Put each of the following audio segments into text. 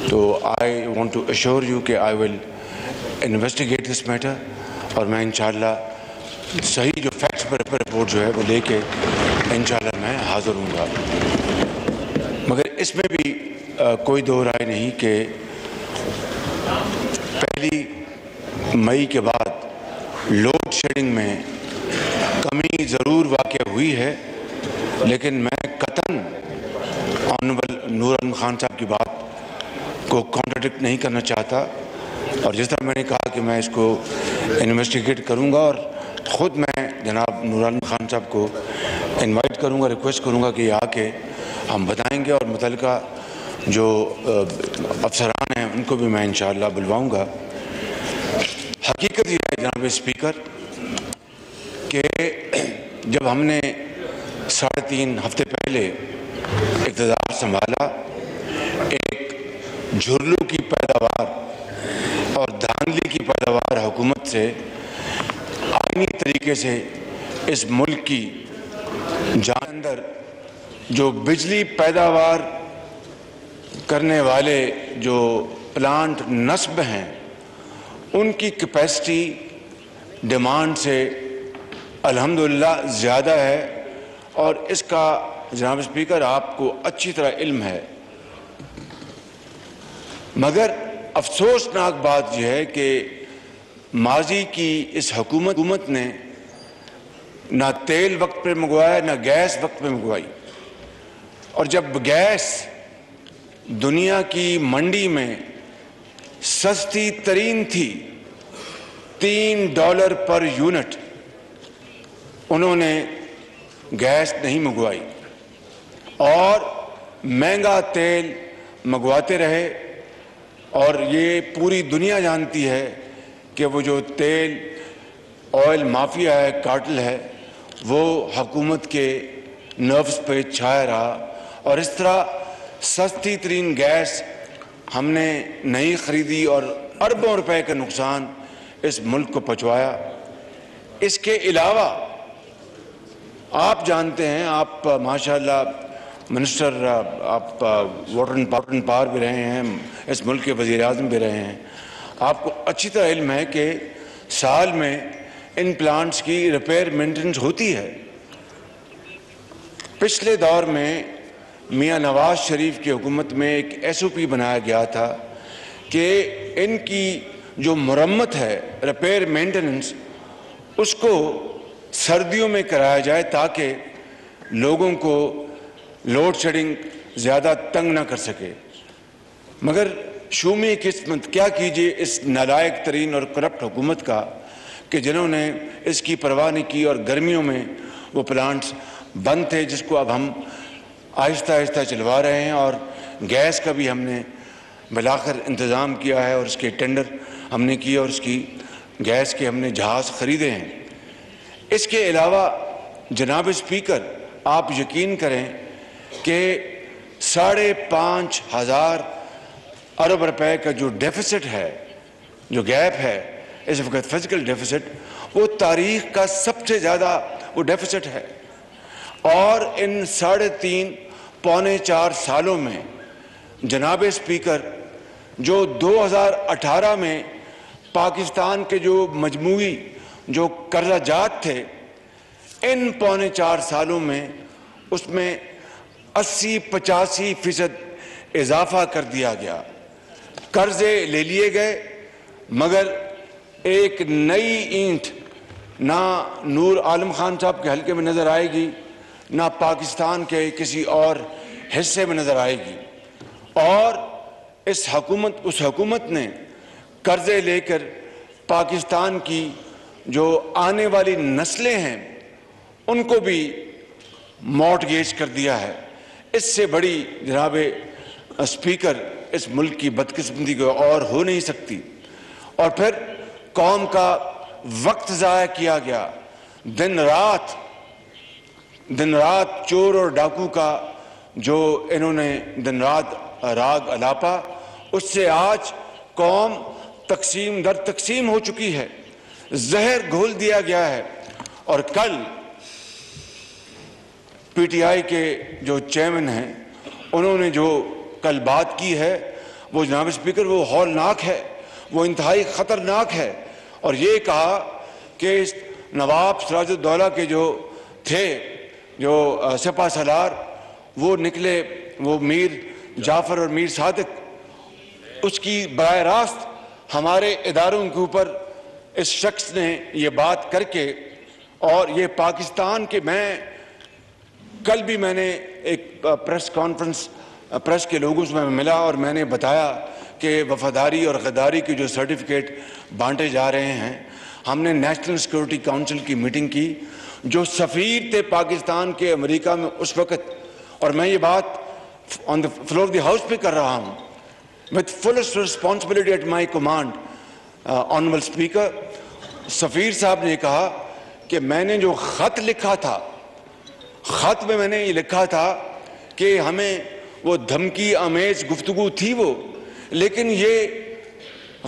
تو I want to ensure you کہ I will investigate this metre, اور میں انشاءاللہ صحیح جو فیکٹس پر رپورٹ جو ہے وہ لے کے انشاءاللہ میں حاضر ہوں گا۔ مگر اس میں بھی کوئی دو رائے نہیں کہ پہلی مئی کے بعد لوڈ شیڈنگ میں کمی ضرور واقع ہوئی ہے، لیکن میں قطعاً آنریبل نور عالم خان صاحب کی بات کو کانٹراڈکٹ نہیں کرنا چاہتا، اور جس طرح میں نے کہا کہ میں اس کو انویسٹیگیٹ کروں گا، اور خود میں جناب نور عالم خان صاحب کو انوائٹ کروں گا، ریکویسٹ کروں گا کہ یہ آ کے ہم بتائیں گے، اور متعلقہ جو افسران ہیں ان کو بھی میں انشاءاللہ بلواؤں گا۔ حقیقت یہ ہے جناب اسپیکر کہ جب ہم نے 3.5 ہفتے پہلے اقتدار سنبھالا، ایک جھرلو کی پیداوار اور دھاندلی کی پیداوار حکومت سے آئینی طریقے سے اس ملک کی جان اندر جو بجلی پیداوار کرنے والے جو پلانٹ نصب ہیں ان کی کیپیسٹی ڈیمانڈ سے الحمدللہ زیادہ ہے، اور اس کا جناب اسپیکر آپ کو اچھی طرح علم ہے۔ مگر افسوسناک بات یہ ہے کہ ماضی کی اس حکومت نے نہ تیل وقت پہ منگوایا، نہ گیس وقت پہ منگوائی، اور جب گیس دنیا کی منڈی میں سستی ترین تھی $3 پر یونٹ، انہوں نے گیس نہیں منگوائی اور مہنگا تیل منگواتے رہے، اور یہ پوری دنیا جانتی ہے کہ وہ جو تیل آئل مافیا ہے، کارٹل ہے، وہ حکومت کے نروس پہ چھایا رہا، اور اس طرح سستی ترین گیس ہم نے نہیں خریدی اور اربوں روپے کا نقصان اس ملک کو پہنچایا۔ اس کے علاوہ آپ جانتے ہیں، آپ ماشاءاللہ منسٹر، آپ واٹر اینڈ پاور بھی رہے ہیں، اس ملک کے وزیر اعظم بھی رہے ہیں، آپ کو اچھی طرح علم ہے کہ سال میں ان پلانٹس کی ریپیئر مینٹیننس ہوتی ہے۔ پچھلے دور میں میاں نواز شریف کی حکومت میں ایک SOP بنایا گیا تھا کہ ان کی جو مرمت ہے، ریپیئر مینٹیننس، اس کو سردیوں میں کرایا جائے تاکہ لوگوں کو لوڈ شیڈنگ زیادہ تنگ نہ کر سکے۔ مگر شومی قسمت، کیا کیجئے اس نالائق ترین اور کرپٹ حکومت کا کہ جنہوں نے اس کی پرواہ نہیں کی، اور گرمیوں میں وہ پلانٹس بند تھے جس کو اب ہم آہستہ آہستہ چلوا رہے ہیں، اور گیس کا بھی ہم نے بالآخر انتظام کیا ہے، اور اس کے ٹینڈر ہم نے کیے، اور اس کی گیس کے ہم نے جہاز خریدے ہیں۔ اس کے علاوہ جناب اسپیکر، آپ یقین کریں کہ 5,500 ارب روپے کا جو ڈیفیسٹ ہے، جو گیپ ہے اس وقت فزیکل ڈیفیسٹ، وہ تاریخ کا سب سے زیادہ وہ ڈیفیسٹ ہے، اور ان 3.5 پونے 4 سالوں میں جناب اسپیکر جو 2018 میں پاکستان کے جو مجموعی جو قرضہ جات تھے، ان پونے 4 سالوں میں اس میں 80-85% اضافہ کر دیا گیا۔ قرضے لے لیے گئے، مگر ایک نئی اینٹ نہ نور عالم خان صاحب کے حلقے میں نظر آئے گی، نہ پاکستان کے کسی اور حصے میں نظر آئے گی، اور اس حکومت نے قرضے لے کر پاکستان کی جو آنے والی نسلیں ہیں ان کو بھی مارٹگیج کر دیا ہے۔ اس سے بڑی جناب اسپیکر اس ملک کی بدقسمتی کو اور ہو نہیں سکتی، اور پھر قوم کا وقت ضائع کیا گیا، دن رات چور اور ڈاکو کا جو انہوں نے دن رات راگ الاپا، اس سے آج قوم تقسیم در تقسیم ہو چکی ہے، زہر گھول دیا گیا ہے۔ اور کل PTI کے جو چیئرمین ہیں انہوں نے جو کل بات کی ہے، وہ جناب اسپیکر وہ ہولناک ہے، وہ انتہائی خطرناک ہے۔ اور یہ کہا کہ نواب سراج الدولہ کے جو تھے جو سپہ سالار وہ نکلے، وہ میر جعفر اور میر صادق، اس کی براہ راست ہمارے اداروں کے اوپر اس شخص نے یہ بات کر کے، اور یہ پاکستان کے کل بھی میں نے ایک پریس کانفرنس پریس کے لوگوں سے میں ملا اور میں نے بتایا کہ وفاداری اور غداری کے جو سرٹیفکیٹ بانٹے جا رہے ہیں، ہم نے نیشنل سیکورٹی کونسل کی میٹنگ کی، جو سفیر تھے پاکستان کے امریکہ میں اس وقت، اور میں یہ بات on the floor of the house پہ کر رہا ہوں with fullest responsibility at my command, honorable speaker، سفیر صاحب نے کہا کہ میں نے جو خط لکھا تھا، خط میں میں نے یہ لکھا تھا کہ ہمیں وہ دھمکی آمیز گفتگو تھی وہ، لیکن یہ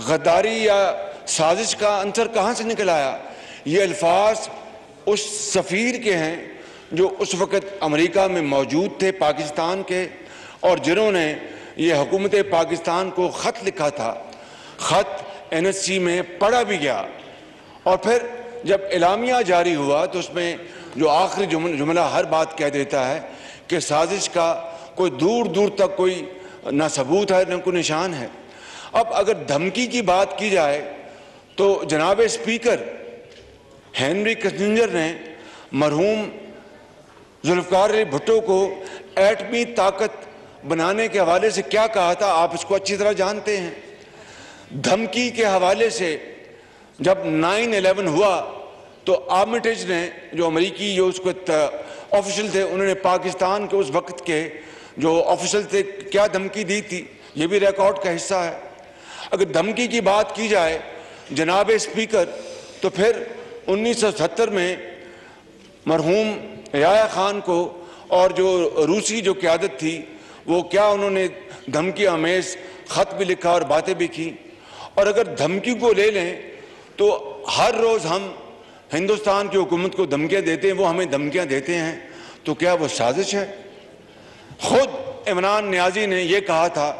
غداری یا سازش کا عنصر کہاں سے نکل آیا؟ یہ الفاظ اس سفیر کے ہیں جو اس وقت امریکہ میں موجود تھے پاکستان کے، اور جنہوں نے یہ حکومت پاکستان کو خط لکھا تھا۔ خط NSC میں پڑھا بھی گیا، اور پھر جب اعلامیہ جاری ہوا تو اس میں جو آخری جملہ ہر بات کہہ دیتا ہے کہ سازش کا کوئی دور دور تک کوئی نہ ثبوت ہے نہ کوئی نشان ہے۔ اب اگر دھمکی کی بات کی جائے تو جناب اسپیکر ہینری کسنجر نے مرحوم ذوالفقار علی بھٹو کو ایٹمی طاقت بنانے کے حوالے سے کیا کہا تھا، آپ اس کو اچھی طرح جانتے ہیں۔ دھمکی کے حوالے سے جب 9/11 ہوا تو آرمیٹیج نے، جو امریکی جو اس کو آفیشل تھے، انہوں نے پاکستان کے اس وقت کے جو آفیشل تھے کیا دھمکی دی تھی، یہ بھی ریکارڈ کا حصہ ہے۔ اگر دھمکی کی بات کی جائے جناب اسپیکر، تو پھر 1970 میں مرحوم یحییٰ خان کو اور جو روسی جو قیادت تھی وہ کیا انہوں نے دھمکی آمیز خط بھی لکھا اور باتیں بھی کی۔ اور اگر دھمکی کو لے لیں تو ہر روز ہم ہندوستان کی حکومت کو دھمکیاں دیتے ہیں، وہ ہمیں دھمکیاں دیتے ہیں، تو کیا وہ سازش ہے؟ خود عمران نیازی نے یہ کہا تھا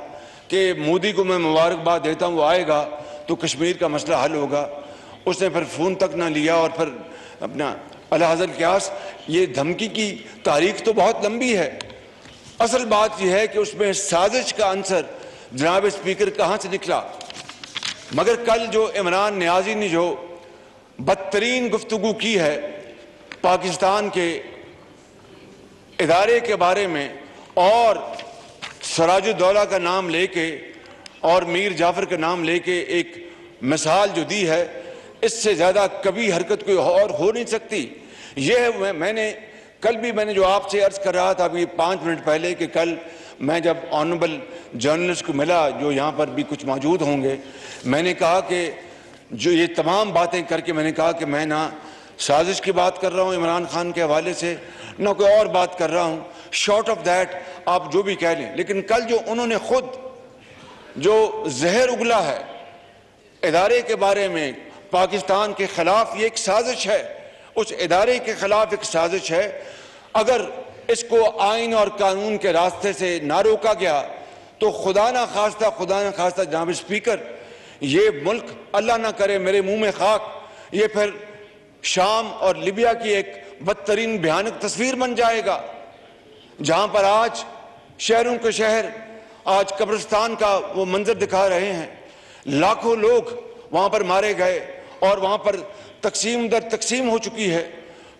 کہ مودی کو میں مبارکباد دیتا ہوں، وہ آئے گا تو کشمیر کا مسئلہ حل ہوگا، اس نے پھر فون تک نہ لیا، اور پھر اپنا اعلیٰ حضرت قیاس۔ یہ دھمکی کی تاریخ تو بہت لمبی ہے، اصل بات یہ ہے کہ اس میں سازش کا عنصر جناب اسپیکر کہاں سے نکلا۔ مگر کل جو عمران نیازی نے جو بدترین گفتگو کی ہے پاکستان کے ادارے کے بارے میں، اور سراج الدولہ کا نام لے کے اور میر جعفر کا نام لے کے ایک مثال جو دی ہے، اس سے زیادہ کبھی حرکت کوئی اور ہو نہیں سکتی۔ یہ میں نے کل بھی میں نے جو آپ سے عرض کر رہا تھا ابھی 5 منٹ پہلے کہ کل میں جب آنریبل جرنلسٹ کو ملا جو یہاں پر بھی کچھ موجود ہوں گے، میں نے کہا کہ جو یہ تمام باتیں کر کے میں نے کہا کہ میں نہ سازش کی بات کر رہا ہوں عمران خان کے حوالے سے، نہ کوئی اور بات کر رہا ہوں، شارٹ آف دیٹ آپ جو بھی کہہ لیں۔ لیکن کل جو انہوں نے خود جو زہر اگلا ہے ادارے کے بارے میں پاکستان کے خلاف، یہ ایک سازش ہے، اس ادارے کے خلاف ایک سازش ہے۔ اگر اس کو آئین اور قانون کے راستے سے نہ روکا گیا تو خدا نہ خواستہ جناب اسپیکر، یہ ملک اللہ نہ کرے میرے منہ میں خاک، یہ پھر شام اور لیبیا کی ایک بدترین بھیانک تصویر بن جائے گا، جہاں پر آج شہروں کے شہر آج قبرستان کا وہ منظر دکھا رہے ہیں، لاکھوں لوگ وہاں پر مارے گئے اور وہاں پر تقسیم در تقسیم ہو چکی ہے۔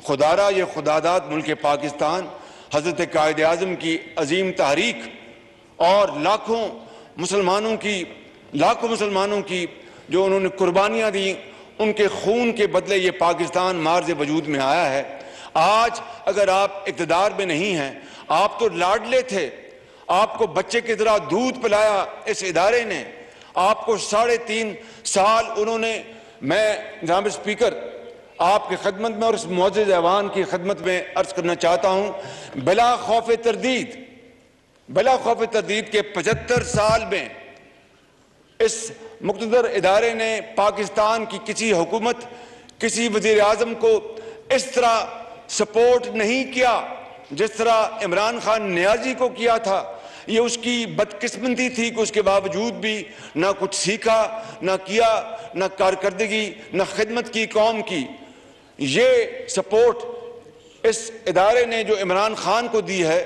خدارا یہ خداداد ملک پاکستان، حضرت قائد اعظم کی عظیم تحریک اور لاکھوں مسلمانوں کی جو انہوں نے قربانیاں دی، ان کے خون کے بدلے یہ پاکستان مارز وجود میں آیا ہے۔ آج اگر آپ اقتدار میں نہیں ہیں، آپ تو لاڈلے تھے، آپ کو بچے کی طرح دودھ پلایا اس ادارے نے، آپ کو 3.5 سال انہوں نے، میں جناب اسپیکر آپ کی خدمت میں اور اس معزز ایوان کی خدمت میں عرض کرنا چاہتا ہوں، بلا خوف تردید کے 75 سال میں اس مقتدر ادارے نے پاکستان کی کسی حکومت، کسی وزیر اعظم کو اس طرح سپورٹ نہیں کیا جس طرح عمران خان نیازی کو کیا تھا، یہ اس کی بدقسمتی تھی کہ اس کے باوجود بھی نہ کچھ سیکھا، نہ کیا، نہ کارکردگی، نہ خدمت کی قوم کی۔ یہ سپورٹ اس ادارے نے جو عمران خان کو دی ہے،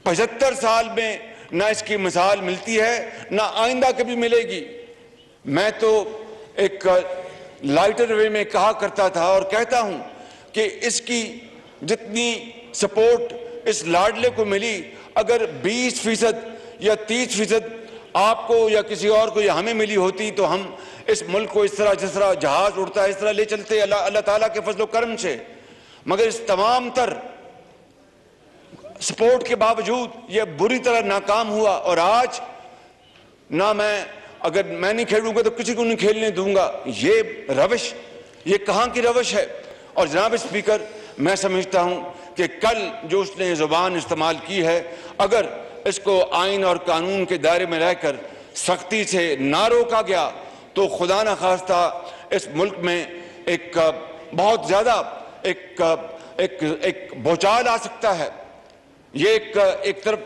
75 سال میں نہ اس کی مثال ملتی ہے، نہ آئندہ کبھی ملے گی۔ میں تو ایک لائٹر وے میں کہا کرتا تھا اور کہتا ہوں کہ اس کی جتنی سپورٹ اس لاڈلے کو ملی، اگر 20% یا 30% آپ کو یا کسی اور کو یا ہمیں ملی ہوتی تو ہم اس ملک کو اس طرح جس طرح جہاز اڑتا ہے اس طرح لے چلتے اللہ تعالیٰ کے فضل و کرم سے۔ مگر اس تمام تر سپورٹ کے باوجود یہ بری طرح ناکام ہوا، اور آج نہ اگر میں نہیں کھیلوں گا تو کسی کو نہیں کھیلنے دوں گا۔ یہ روش، یہ کہاں کی روش ہے؟ اور جناب اسپیکر، میں سمجھتا ہوں کہ کل جو اس نے زبان استعمال کی ہے، اگر اس کو آئین اور قانون کے دائرے میں رہ کر سختی سے نہ روکا گیا تو خدا نہ خواستہ اس ملک میں ایک بہت زیادہ ایک بھوچال آ سکتا ہے۔ یہ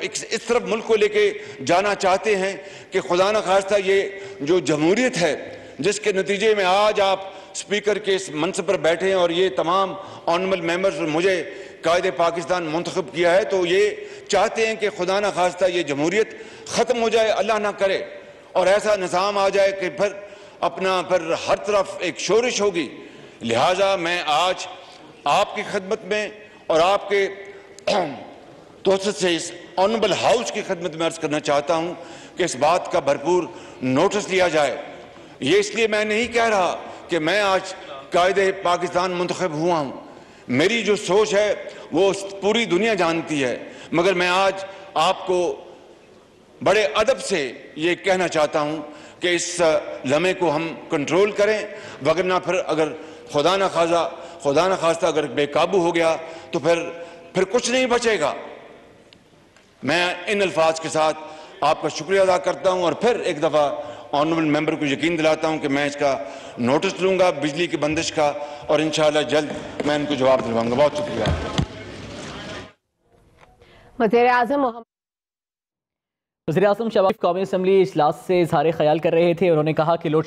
اس طرف ملک کو لے کے جانا چاہتے ہیں کہ خدا نہ خواستہ یہ جو جمہوریت ہے، جس کے نتیجے میں آج آپ اسپیکر کے اس منصب پر بیٹھے ہیں اور یہ تمام آنریبل ممبرز مجھے قائد پاکستان منتخب کیا ہے، تو یہ چاہتے ہیں کہ خدا نہ خواستہ یہ جمہوریت ختم ہو جائے، اللہ نہ کرے، اور ایسا نظام آ جائے کہ پھر ہر طرف ایک شورش ہوگی۔ لہٰذا میں آج آپ کی خدمت میں اور آپ کے توسط سے اس آنریبل ہاؤس کی خدمت میں عرض کرنا چاہتا ہوں کہ اس بات کا بھرپور نوٹس لیا جائے۔ یہ اس لیے میں نہیں کہہ رہا کہ میں آج قائد پاکستان منتخب ہوا ہوں، میری جو سوچ ہے وہ پوری دنیا جانتی ہے، مگر میں آج آپ کو بڑے ادب سے یہ کہنا چاہتا ہوں کہ اس لمحے کو ہم کنٹرول کریں، وگرنہ پھر اگر خدا نہ خواستہ اگر بے قابو ہو گیا تو پھر کچھ نہیں بچے گا۔ میں ان الفاظ کے ساتھ آپ کا شکریہ ادا کرتا ہوں اور پھر ایک دفعہ آنریبل ممبر کو یقین دلاتا ہوں کہ میں اس کا نوٹس لوں گا بجلی کی بندش کا، اور انشاءاللہ جلد میں ان کو جواب دلواؤں گا۔ بہت شکریہ۔ وزیر اعظم شہباز قومی اسمبلی اجلاس سے اظہار خیال کر رہے تھے۔ انہوں نے کہا کہ لوڈ